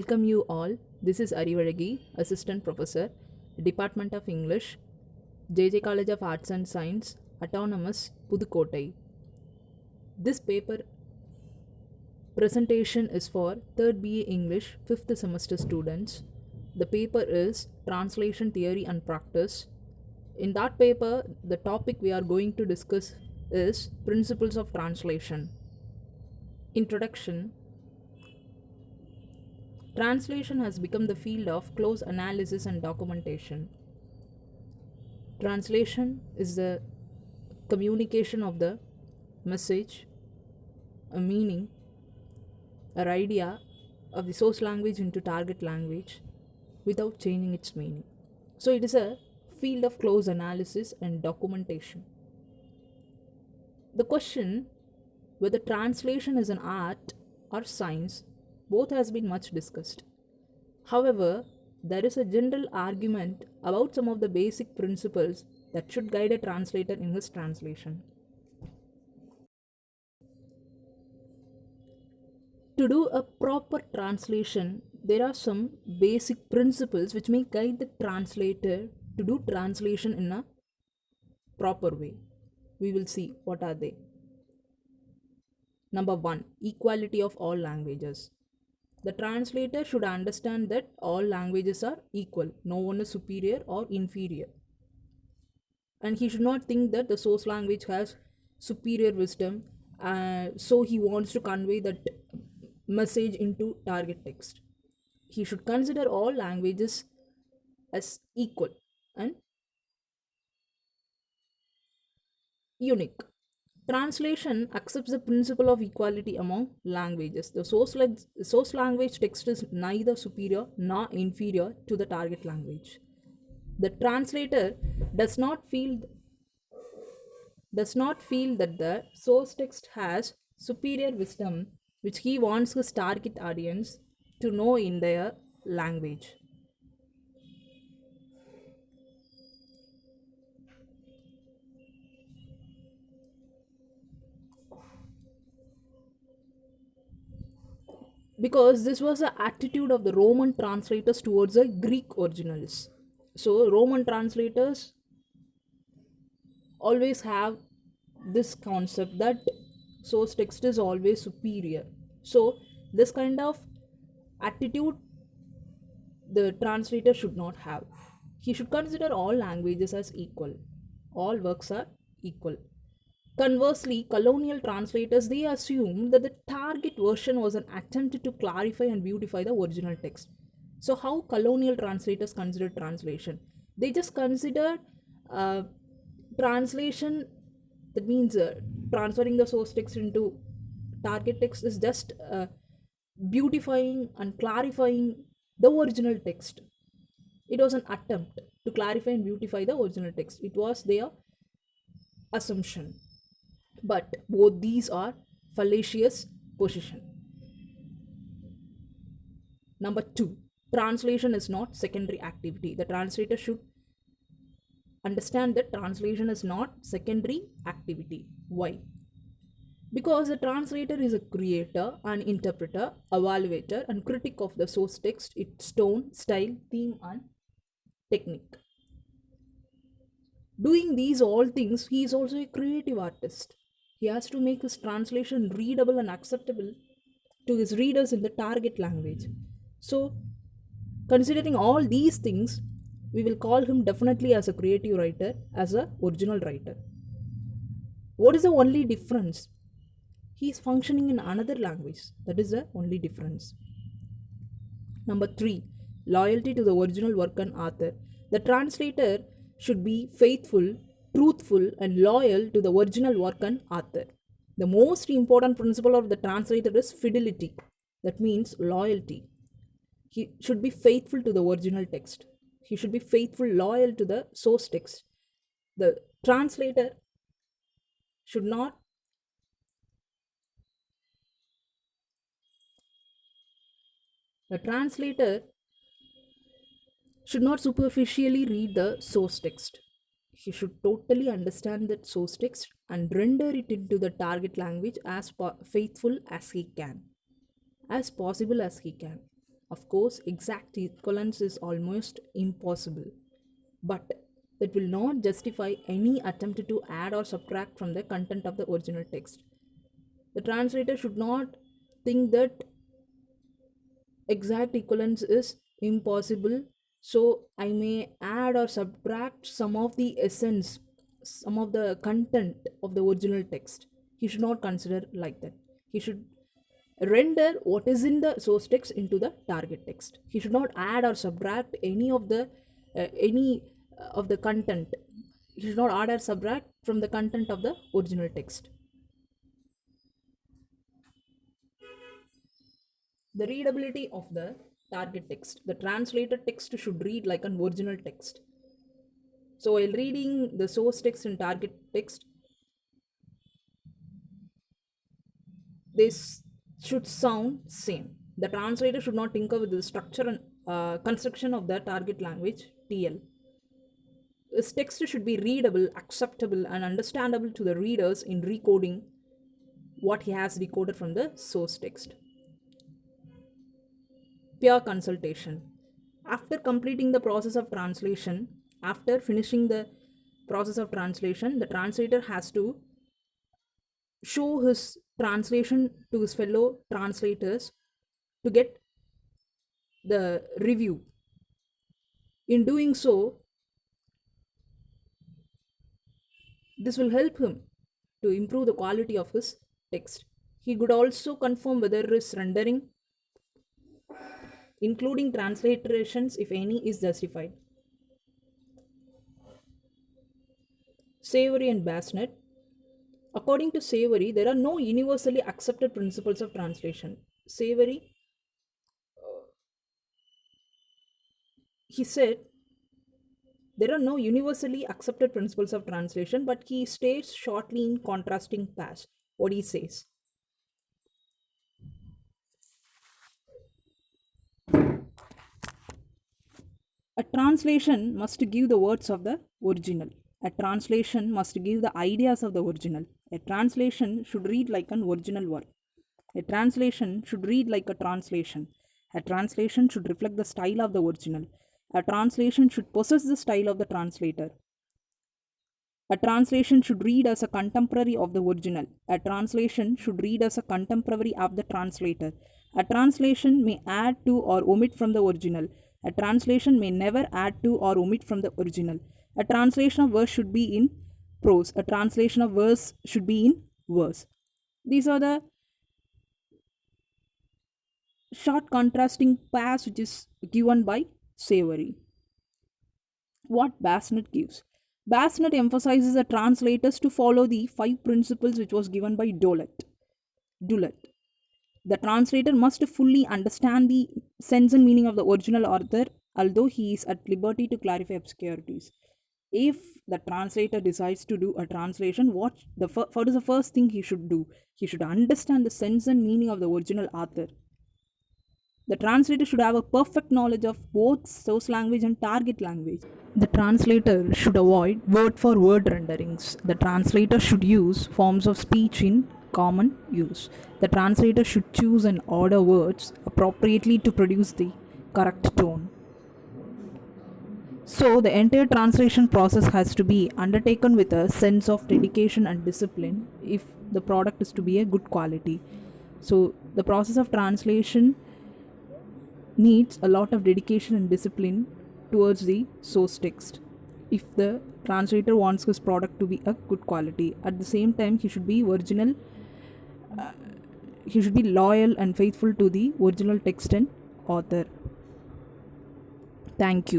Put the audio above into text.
Welcome you all. This is Arivaragi, Assistant Professor, Department of English, JJ College of Arts and Science, Autonomous, Pudukottai. This paper presentation is for 3rd BA English 5th semester students. The paper is Translation Theory and Practice. In that paper, the topic we are going to discuss is Principles of Translation. Introduction. Translation has become the field of close analysis and documentation. Translation is the communication of the message, a meaning, or idea of the source language into target language without changing its meaning. So it is a field of close analysis and documentation. The question whether translation is an art or science both has been much discussed. However, there is a general argument about some of the basic principles that should guide a translator in his translation. To do a proper translation, there are some basic principles which may guide the translator to do translation in a proper way. We will see what are they. Number 1, equality of all languages. The translator should understand that all languages are equal, no one is superior or inferior. And he should not think that the source language has superior wisdom, so he wants to convey that message into target text. He should consider all languages as equal and unique. Translation accepts the principle of equality among languages. The source language text is neither superior nor inferior to the target language. The translator does not feel that the source text has superior wisdom which he wants his target audience to know in their language. Because this was the attitude of the Roman translators towards the Greek originals. So, Roman translators always have this concept that source text is always superior. So, this kind of attitude the translator should not have. He should consider all languages as equal, all works are equal. Conversely, colonial translators they assumed that the target version was an attempt to clarify and beautify the original text. So, how colonial translators considered translation? They just considered uh, translation, that means transferring the source text into target text, is just beautifying and clarifying the original text. It was an attempt to clarify and beautify the original text. It was their assumption. But both these are fallacious position. Number 2, translation is not secondary activity. The translator should understand that translation is not secondary activity. Why? Because the translator is a creator, an interpreter, evaluator, and critic of the source text, its tone, style, theme, and technique. Doing these all things, he is also a creative artist. He has to make his translation readable and acceptable to his readers in the target language. So, considering all these things, we will call him definitely as a creative writer, as a original writer. What is the only difference? He is functioning in another language. That is the only difference. Number 3, loyalty to the original work and author. The translator should be faithful, truthful, and loyal to the original work and author. The most important principle of the translator is fidelity. That means loyalty. He should be faithful to the original text. He should be faithful, loyal to the source text. The translator should not the translator should not superficially read the source text. He should totally understand that source text and render it into the target language as faithful as he can, as possible as he can. Of course, exact equivalence is almost impossible, but that will not justify any attempt to add or subtract from the content of the original text. The translator should not think that exact equivalence is impossible, so I may add or subtract some of the essence, some of the content of the original text. He should not consider like that. He should render what is in the source text into the target text. He should not add or subtract any of the content. He should not add or subtract from the content of the original text. The readability of the target text. The translated text should read like an original text. So while reading the source text and target text, this should sound same. The translator should not tinker with the structure and construction of the target language TL. This text should be readable, acceptable, and understandable to the readers in recoding what he has decoded from the source text. Peer consultation. After completing the process of translation, after finishing the process of translation, the translator has to show his translation to his fellow translators to get the review. In doing so, this will help him to improve the quality of his text. He could also confirm whether his rendering, including transliterations if any, is justified. Savory and Basnet. According to Savory, there are no universally accepted principles of translation. Savory, he said, there are no universally accepted principles of translation, but he states shortly in contrasting past what he says. A translation must give the words of the original. A translation must give the ideas of the original. A translation should read like an original work. A translation should read like a translation. A translation should reflect the style of the original. A translation should possess the style of the translator. A translation should read as a contemporary of the original. A translation should read as a contemporary of the translator. A translation may add to or omit from the original. A translation may never add to or omit from the original. A translation of verse should be in prose. A translation of verse should be in verse. These are the short contrasting passages given by Savory. What Basnet gives. Basnet emphasizes the translators to follow the 5 principles which was given by Doulet. The translator must fully understand the sense and meaning of the original author, although he is at liberty to clarify obscurities. If the translator decides to do a translation, what is the first thing he should do? He should understand the sense and meaning of the original author. The translator should have a perfect knowledge of both source language and target language. The translator should avoid word for word renderings. The translator should use forms of speech in common use. The translator should choose and order words appropriately to produce the correct tone. So, the entire translation process has to be undertaken with a sense of dedication and discipline if the product is to be a good quality. So, the process of translation needs a lot of dedication and discipline towards the source text if the translator wants his product to be a good quality. At the same time, he should be original, he should be loyal and faithful to the original text and author. Thank you.